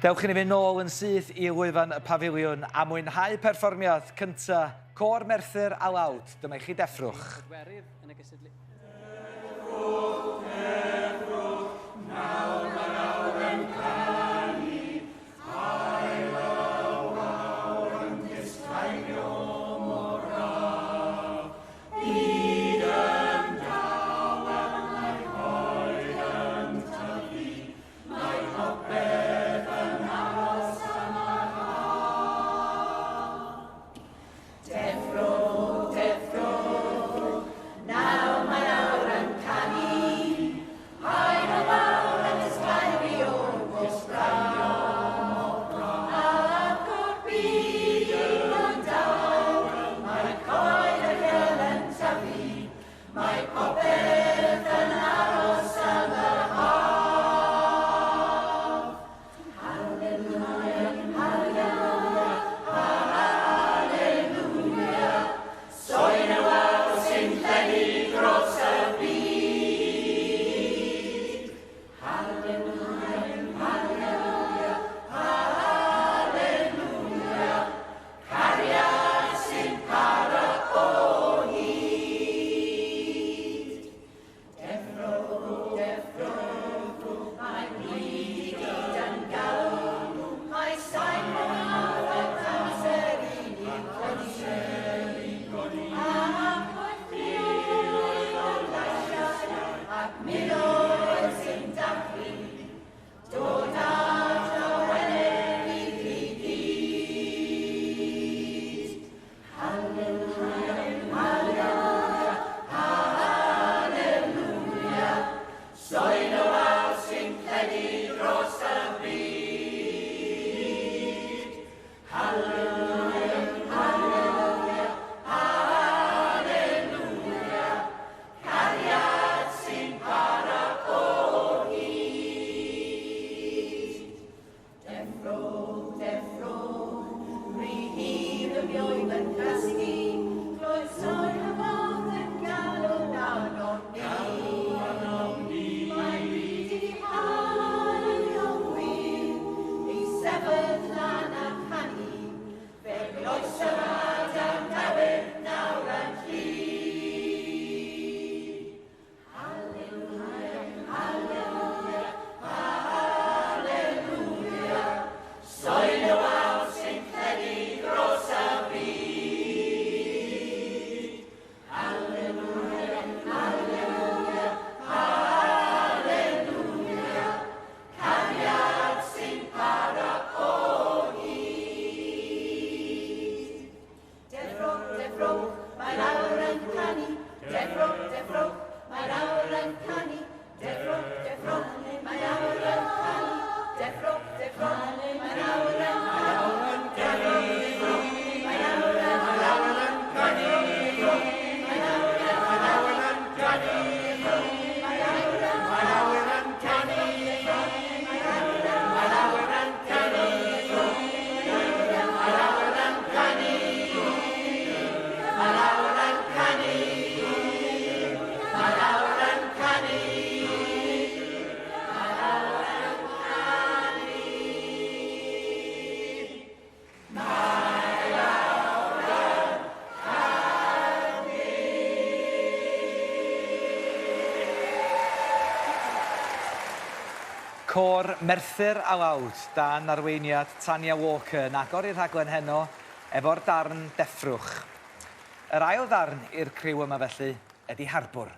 Dewch i ni fynd nôl yn syth i lwyfan y pafiliwn a mwynhau perfformiad cynta Côr Merthyr a Lawd. Dyma i chi deffrwch. Côr Merthyr a Lawd, dan arweiniad Tanya yn agor i'r rhaglen heno efo'r darn deffrwch. Yr ail ddarn i'r criw yma felly ydi Harbwr.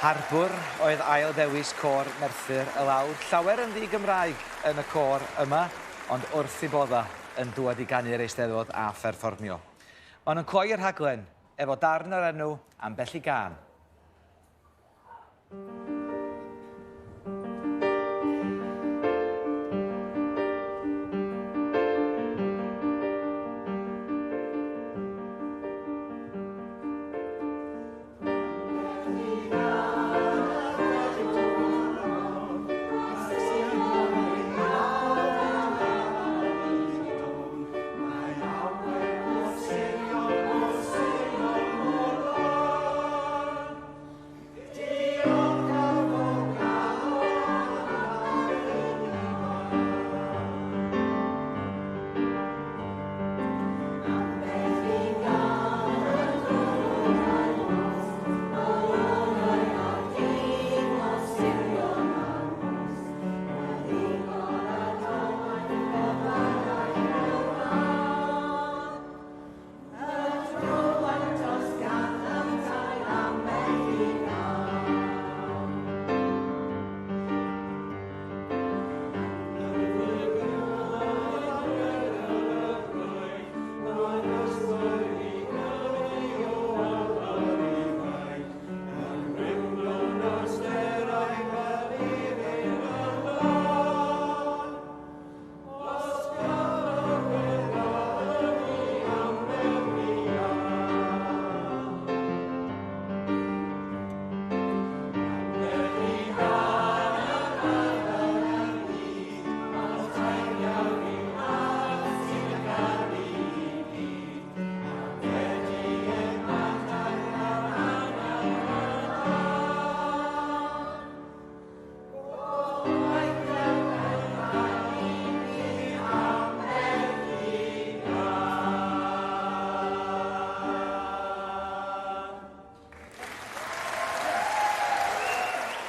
Harbwr oedd ail dewis côr Merthyr y Lawr. Llawer yn ddi-Gymraeg yn y côr yma, ond wrth i bodda yn dŵad i ganu'r Eisteddfod a pherfformio. Maen nhw'n cloi'r rhaglen efo darn o'r enw ambell i gân.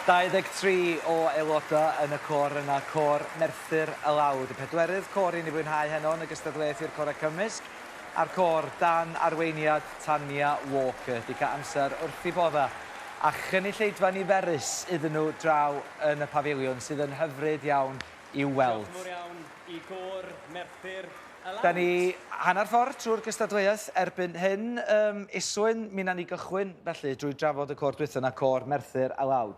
Dau-ddeg-tri o aelodau yn y côr yna, côr Merthyr y Lawr. Y pedwerydd côr i ni fwynhau heno yn y Gystadleuaeth i'r côr cymysg, a'r côr dan arweiniad Tanya Walker. Di cael amser wrth i bodda a chynulleidfa niferus iddyn nhw draw yn y pafiliwn sydd yn hyfryd iawn i'w weld. Diolch yn fawr iawn i côr Merthyr y Lawr. Da ni hanner ffordd trwy'r Gystadleuaeth erbyn hyn. Iswyn, mi na ni gychwyn felly drwy drafod y côr dwytha na côr Merthyr y Lawr.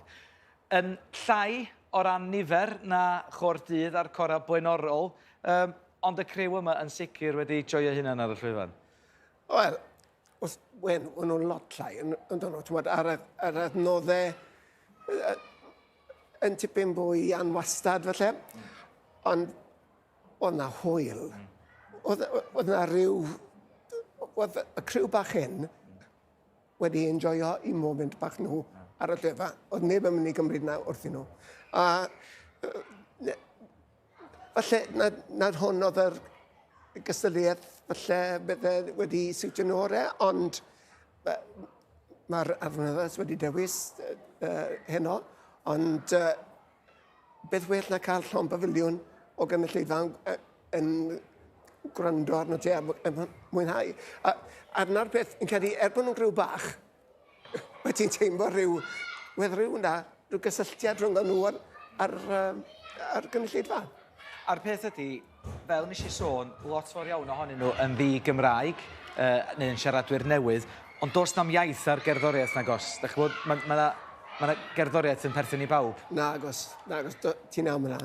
Yn llai o ran nifer na chôr dydd a'r cora blaenorol, ond y criw yma yn sicr wedi joio hunan ar y llwyfan. Wel, wen nhw'n lot llai, ar yr adnoddau yn tipyn fwy anwastad felly, ond oedd na hwyl. Oedd na ryw, oedd y criw bach hyn wedi enjoyo i moment bach nhw ar y llwyfa. Oedd neb yn mynd i gymryd na wrthyn nhw. A falle nad hwn oedd yr gystadleuaeth falle bydde wedi siwtio nhw orau, ond mae'r arweinyddiaeth wedi dewis heno, ond beth well na cael llon pafiliwn o gynulleidfa yn gwrando arno ti a mwynhau. A'r peth yn credu, bod nhw'n rhyw bach, wyt ti'n teimlo rhyw gysylltiad rhwng nhw ar gynulleidfa. A'r peth ydy, fel nes i sôn, lot fawr iawn ohonyn nhw yn ddi-Gymraeg, neu'n siaradwyr newydd, ond does na'm iaith ar gerddoriaeth nag os. Mae yna gerddoriaeth yn perthyn i bawb. Nag os, ti'n iawn yna.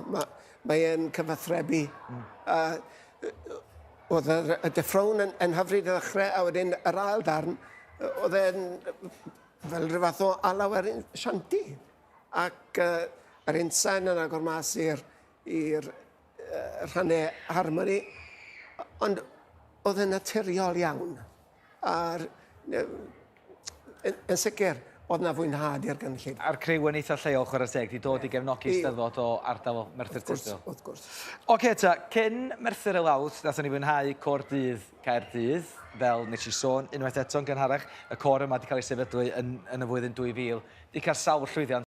Mae'n cyfathrebu. Oedd y deffrown yn hyfryd y ddechrau, a wedyn yr ail darn, oedd e'n fel rhyw fath o alaw ar un shanti. Ac yr insain yn agor mas i'r rhannau harmoni, ond oedd e'n naturiol iawn. Yn sicr, oedd na fwynhad i'r gynulleidfa. A'r criw yn eitha lleol chwarae teg, di dod i gefnogi Eisteddfod o ardal Merthyr Tydfil. Wrth gwrs. Oce ta, cyn Merthyr y Lawr, nathon ni fwynhau côr dydd Caerdydd, fel nes i sôn, unwaith eto'n gynharach, y côr yma wedi cael ei sefydlu yn y flwyddyn 2000, wedi cael sawl llwyddiant